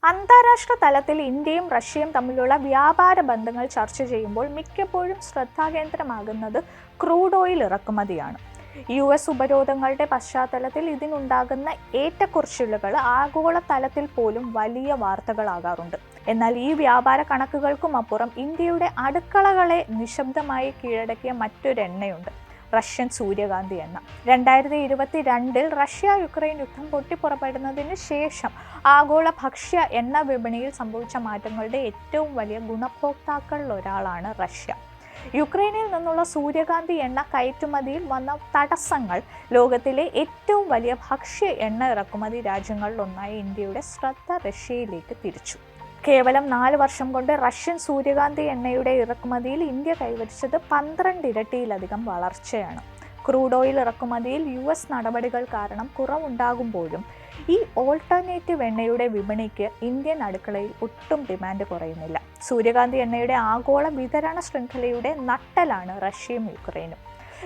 അന്താരാഷ്ട്ര തലത്തിൽ ഇന്ത്യയും റഷ്യയും തമ്മിലുള്ള വ്യാപാര ബന്ധങ്ങൾ ചർച്ച ചെയ്യുമ്പോൾ മിക്കപ്പോഴും ശ്രദ്ധാകേന്ദ്രമാകുന്നത് ക്രൂഡ് ഓയിൽ ഇറക്കുമതിയാണ്. US ഉപരോധങ്ങളുടെ പശ്ചാത്തലത്തിൽ ഇതിനുണ്ടാകുന്ന ഏറ്റക്കുറച്ചിലുകൾ ആഗോള തലത്തിൽ പോലും വലിയ വാർത്തകളാകാറുണ്ട്. എന്നാൽ ഈ വ്യാപാര കണക്കുകൾക്കുമപ്പുറം ഇന്ത്യയുടെ അടുക്കളകളെ നിശബ്ദമായി കീഴടക്കിയ മറ്റൊരു എണ്ണയുണ്ട്: റഷ്യൻ സൂര്യകാന്തി എണ്ണ. 2022 റഷ്യ-യുക്രൈൻ യുദ്ധം പൊട്ടിപ്പുറപ്പെടുന്നതിന് ശേഷം ആഗോള ഭക്ഷ്യ എണ്ണ വിപണിയിൽ സംഭവിച്ച മാറ്റങ്ങളുടെ ഏറ്റവും വലിയ ഗുണഭോക്താക്കളിലൊരാളാണ് റഷ്യ. യുക്രൈനിൽ നിന്നുള്ള സൂര്യകാന്തി എണ്ണ കയറ്റുമതിയിൽ വന്ന തടസ്സങ്ങൾ ലോകത്തിലെ ഏറ്റവും വലിയ ഭക്ഷ്യ എണ്ണ ഇറക്കുമതി രാജ്യങ്ങളിലൊന്നായ ഇന്ത്യയുടെ ശ്രദ്ധ റഷ്യയിലേക്ക് തിരിച്ചു. കേവലം 4 വർഷം കൊണ്ട് റഷ്യൻ സൂര്യകാന്തി എണ്ണയുടെ ഇറക്കുമതിയിൽ ഇന്ത്യ കൈവരിച്ചത് 12 ഇരട്ടിയിലധികം വളർച്ചയാണ്. ക്രൂഡ് ഓയിൽ ഇറക്കുമതിയിൽ US നടപടികൾ കാരണം കുറവുണ്ടാകുമ്പോഴും ഈ ഓൾട്ടർനേറ്റീവ് എണ്ണയുടെ വിപണിക്ക് ഇന്ത്യൻ അടുക്കളയിൽ ഒട്ടും ഡിമാൻഡ് കുറയുന്നില്ല. സൂര്യകാന്തി എണ്ണയുടെ ആഗോള വിതരണ ശൃംഖലയുടെ നട്ടെല്ലാണ് റഷ്യയും യുക്രൈനും.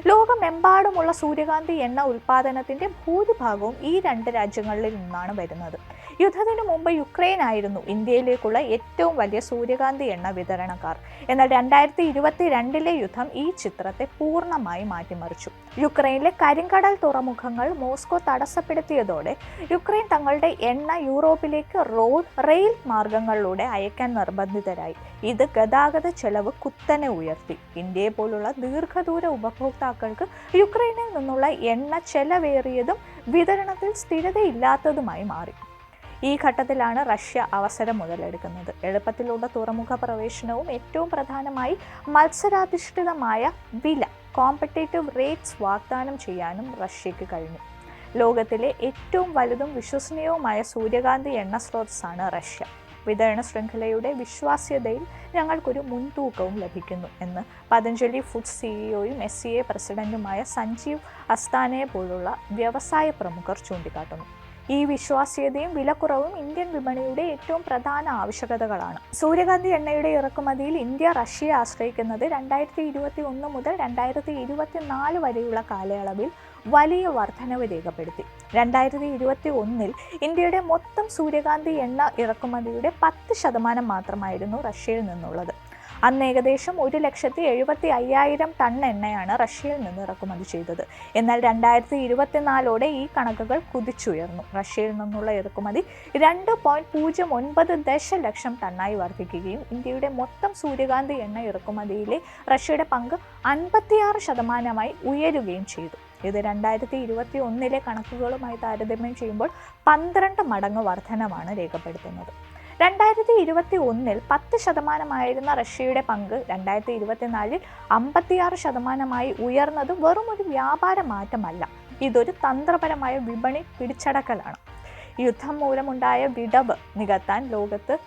ലോകമെമ്പാടുമുള്ള സൂര്യകാന്തി എണ്ണ ഉൽപ്പാദനത്തിന്റെ ഭൂരിഭാഗവും ഈ 2 രാജ്യങ്ങളിൽ നിന്നാണ് വരുന്നത്. യുദ്ധത്തിനു മുമ്പ് യുക്രൈൻ ആയിരുന്നു ഇന്ത്യയിലേക്കുള്ള ഏറ്റവും വലിയ സൂര്യകാന്തി എണ്ണ വിതരണക്കാർ. എന്നാൽ 2022 യുദ്ധം ഈ ചിത്രത്തെ പൂർണ്ണമായി മാറ്റിമറിച്ചു. യുക്രൈനിലെ കരിങ്കടൽ തുറമുഖങ്ങൾ മോസ്കോ തടസ്സപ്പെടുത്തിയതോടെ യുക്രൈൻ തങ്ങളുടെ എണ്ണ യൂറോപ്പിലേക്ക് റെയിൽ മാർഗങ്ങളിലൂടെ അയക്കാൻ നിർബന്ധിതരായി. ഇത് ഗതാഗത ചെലവ് കുത്തനെ ഉയർത്തി. ഇന്ത്യയെ പോലുള്ള ദീർഘദൂര ഉപഭോക്താക്കൾക്ക് യുക്രൈനിൽ നിന്നുള്ള എണ്ണ ചെലവേറിയതും വിതരണത്തിൽ സ്ഥിരതയില്ലാത്തതുമായി മാറി. ഈ ഘട്ടത്തിലാണ് റഷ്യ അവസരം മുതലെടുക്കുന്നത്. എളുപ്പത്തിലുള്ള തുറമുഖ പ്രവേശനവും ഏറ്റവും പ്രധാനമായി മത്സരാധിഷ്ഠിതമായ വില കോമ്പറ്റേറ്റീവ് റേറ്റ്സ് വാഗ്ദാനം ചെയ്യാനും റഷ്യയ്ക്ക് കഴിഞ്ഞു. ലോകത്തിലെ ഏറ്റവും വലുതും വിശ്വസനീയവുമായ സൂര്യകാന്തി എണ്ണ സ്രോതസ്സാണ് റഷ്യ. വിതരണ ശൃംഖലയുടെ വിശ്വാസ്യതയിൽ ഞങ്ങൾക്കൊരു മുൻതൂക്കവും ലഭിക്കുന്നു എന്ന് പതഞ്ജലി ഫുഡ്സ് സിഇഒയും SCA പ്രസിഡന്റുമായ സഞ്ജീവ് അസ്താനയെ പോലുള്ള വ്യവസായ പ്രമുഖർ ചൂണ്ടിക്കാട്ടുന്നു. ഈ വിശ്വാസ്യതയും വിലക്കുറവും ഇന്ത്യൻ വിപണിയുടെ ഏറ്റവും പ്രധാന ആവശ്യകതകളാണ്. സൂര്യകാന്തി എണ്ണയുടെ ഇറക്കുമതിയിൽ ഇന്ത്യ റഷ്യയെ ആശ്രയിക്കുന്നത് 2021 മുതൽ 2024 വരെയുള്ള കാലയളവിൽ വലിയ വർധനവ് രേഖപ്പെടുത്തി. 2021 ഇന്ത്യയുടെ മൊത്തം സൂര്യകാന്തി എണ്ണ ഇറക്കുമതിയുടെ 10% മാത്രമായിരുന്നു റഷ്യയിൽ നിന്നുള്ളത്. അന്ന് ഏകദേശം 1,75,000 ടൺ എണ്ണയാണ് റഷ്യയിൽ നിന്ന് ഇറക്കുമതി ചെയ്തത്. എന്നാൽ 2024 ഈ കണക്കുകൾ കുതിച്ചുയർന്നു. റഷ്യയിൽ നിന്നുള്ള ഇറക്കുമതി 2.09 ദശലക്ഷം ടണ്ണായി വർദ്ധിക്കുകയും ഇന്ത്യയുടെ മൊത്തം സൂര്യകാന്തി എണ്ണ ഇറക്കുമതിയിലെ റഷ്യയുടെ പങ്ക് 56% ഉയരുകയും ചെയ്തു. ഇത് 2021 കണക്കുകളുമായി താരതമ്യം ചെയ്യുമ്പോൾ 12 മടങ്ങ് വർധനമാണ് രേഖപ്പെടുത്തുന്നത്. 2021 10% റഷ്യയുടെ പങ്ക് 2024 56% ഉയർന്നത് വെറും ഒരു വ്യാപാര മാറ്റമല്ല, ഇതൊരു തന്ത്രപരമായ വിപണി പിടിച്ചടക്കലാണ്. യുദ്ധം മൂലമുണ്ടായ വിടവ് നികത്താൻ ലോകത്ത്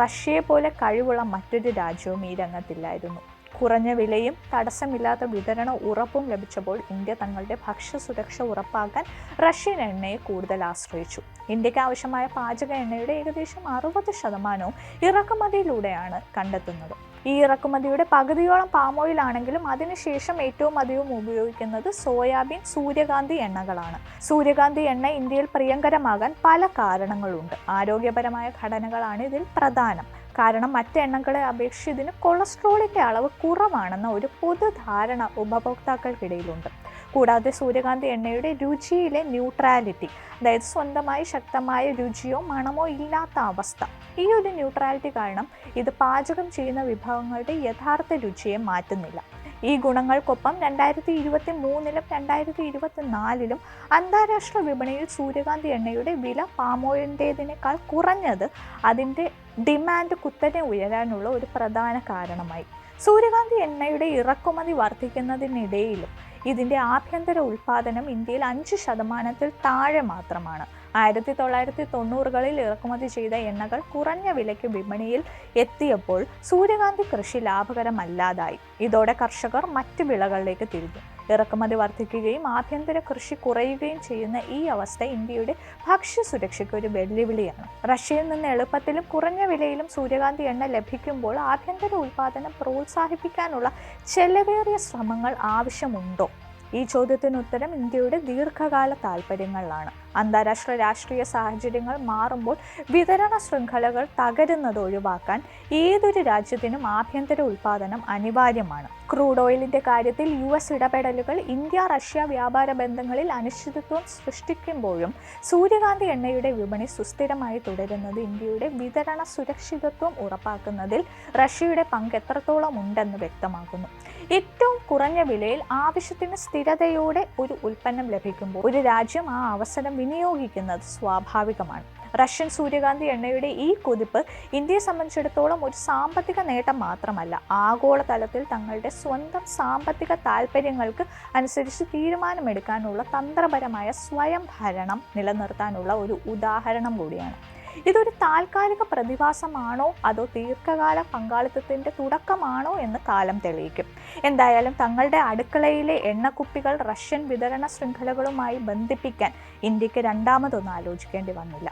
റഷ്യയെ പോലെ കഴിവുള്ള മറ്റൊരു രാജ്യവും ഈ രംഗത്തില്ലായിരുന്നു. കുറഞ്ഞ വിലയും തടസ്സമില്ലാത്ത വിതരണ ഉറപ്പും ലഭിച്ചപ്പോൾ ഇന്ത്യ തങ്ങളുടെ ഭക്ഷ്യസുരക്ഷ ഉറപ്പാക്കാൻ റഷ്യൻ എണ്ണയെ കൂടുതൽ ആശ്രയിച്ചു. ഇന്ത്യക്ക് ആവശ്യമായ പാചക എണ്ണയുടെ ഏകദേശം 60% ഇറക്കുമതിയിലൂടെയാണ് കണ്ടെത്തുന്നത്. ഈ ഇറക്കുമതിയുടെ പകുതിയോളം പാം ഓയിൽ ആണെങ്കിലും അതിനുശേഷം ഏറ്റവും അധികം ഉപയോഗിക്കുന്നത് സോയാബീൻ, സൂര്യകാന്തി എണ്ണകളാണ്. സൂര്യകാന്തി എണ്ണ ഇന്ത്യയിൽ പ്രിയങ്കരമാകാൻ പല കാരണങ്ങളുണ്ട്. ആരോഗ്യപരമായ ഘടനകളാണ് ഇതിൽ പ്രധാനം. കാരണം മറ്റ് എണ്ണകളെ അപേക്ഷിച്ച് ഇതിന് കൊളസ്ട്രോളിൻ്റെ അളവ് കുറവാണെന്ന ഒരു പൊതുധാരണ ഉപഭോക്താക്കൾക്കിടയിലുണ്ട്. കൂടാതെ സൂര്യകാന്തി എണ്ണയുടെ രുചിയിലെ ന്യൂട്രാലിറ്റി, അതായത് സ്വന്തമായി ശക്തമായ രുചിയോ മണമോ ഇല്ലാത്ത അവസ്ഥ, ഈ ഒരു ന്യൂട്രാലിറ്റി കാരണം ഇത് പാചകം ചെയ്യുന്ന വിഭവങ്ങളുടെ യഥാർത്ഥ രുചിയെ മാറ്റുന്നില്ല. ഈ ഗുണങ്ങൾക്കൊപ്പം 2023 2024 അന്താരാഷ്ട്ര വിപണിയിൽ സൂര്യകാന്തി എണ്ണയുടെ വില പാം ഓയിലിൻ്റേതിനേക്കാൾ കുറഞ്ഞത് അതിൻ്റെ ഡിമാൻഡ് കുത്തനെ ഉയരാനുള്ള ഒരു പ്രധാന കാരണമായി. സൂര്യകാന്തി എണ്ണയുടെ ഇറക്കുമതി വർദ്ധിക്കുന്നതിനിടയിലും ഇതിൻ്റെ ആഭ്യന്തര ഉൽപ്പാദനം ഇന്ത്യയിൽ 5% താഴെ മാത്രമാണ്. 1990കളിൽ ഇറക്കുമതി ചെയ്ത എണ്ണകൾ കുറഞ്ഞ വിലയ്ക്ക് വിപണിയിൽ എത്തിയപ്പോൾ സൂര്യകാന്തി കൃഷി ലാഭകരമല്ലാതായി. ഇതോടെ കർഷകർ മറ്റ് വിളകളിലേക്ക് തിരിഞ്ഞു. ഇറക്കുമതി വർദ്ധിക്കുകയും ആഭ്യന്തര കൃഷി കുറയുകയും ചെയ്യുന്ന ഈ അവസ്ഥ ഇന്ത്യയുടെ ഭക്ഷ്യസുരക്ഷയ്ക്ക് ഒരു വെല്ലുവിളിയാണ്. റഷ്യയിൽ നിന്ന് എളുപ്പത്തിലും കുറഞ്ഞ വിലയിലും സൂര്യകാന്തി എണ്ണ ലഭിക്കുമ്പോൾ ആഭ്യന്തര ഉൽപ്പാദനം പ്രോത്സാഹിപ്പിക്കാനുള്ള ചെലവേറിയ ശ്രമങ്ങൾ ആവശ്യമുണ്ടോ? ഈ ചോദ്യത്തിന് ഉത്തരം ഇന്ത്യയുടെ ദീർഘകാല താൽപ്പര്യങ്ങളിലാണ്. അന്താരാഷ്ട്ര രാഷ്ട്രീയ സാഹചര്യങ്ങൾ മാറുമ്പോൾ വിതരണ ശൃംഖലകൾ തകരുന്നത് ഒഴിവാക്കാൻ ഏതൊരു രാജ്യത്തിനും ആഭ്യന്തര ഉൽപ്പാദനം അനിവാര്യമാണ്. ക്രൂഡ് ഓയിലിന്റെ കാര്യത്തിൽ US ഇടപെടലുകൾ ഇന്ത്യ റഷ്യ വ്യാപാര ബന്ധങ്ങളിൽ അനിശ്ചിതത്വം സൃഷ്ടിക്കുമ്പോഴും സൂര്യകാന്തി എണ്ണയുടെ വിപണി സുസ്ഥിരമായി തുടരുന്നത് ഇന്ത്യയുടെ വിതരണ സുരക്ഷിതത്വം ഉറപ്പാക്കുന്നതിൽ റഷ്യയുടെ പങ്ക് എത്രത്തോളം ഉണ്ടെന്ന് വ്യക്തമാക്കുന്നു. ഏറ്റവും കുറഞ്ഞ വിലയിൽ ആവശ്യത്തിന് സ്ഥിരതയോടെ ഒരു ഉൽപ്പന്നം ലഭിക്കുമ്പോൾ ഒരു രാജ്യം ആ അവസരം വിനിയോഗിക്കുന്നത് സ്വാഭാവികമാണ്. റഷ്യൻ സൂര്യകാന്തി എണ്ണയുടെ ഈ കുതിപ്പ് ഇന്ത്യയെ സംബന്ധിച്ചിടത്തോളം ഒരു സാമ്പത്തിക നേട്ടം മാത്രമല്ല, ആഗോളതലത്തിൽ തങ്ങളുടെ സ്വന്തം സാമ്പത്തിക താൽപ്പര്യങ്ങൾക്ക് അനുസരിച്ച് തീരുമാനമെടുക്കാനുള്ള തന്ത്രപരമായ സ്വയം ഭരണം നിലനിർത്താനുള്ള ഒരു ഉദാഹരണം കൂടിയാണ്. ഇതൊരു താൽക്കാലിക പ്രതിഭാസമാണോ അതോ ദീർഘകാല പങ്കാളിത്തത്തിൻ്റെ തുടക്കമാണോ എന്ന് കാലം തെളിയിക്കും. എന്തായാലും തങ്ങളുടെ അടുക്കളയിലെ എണ്ണക്കുപ്പികൾ റഷ്യൻ വിതരണ ശൃംഖലകളുമായി ബന്ധിപ്പിക്കാൻ ഇന്ത്യക്ക് രണ്ടാമതൊന്നും ആലോചിക്കേണ്ടി വന്നില്ല.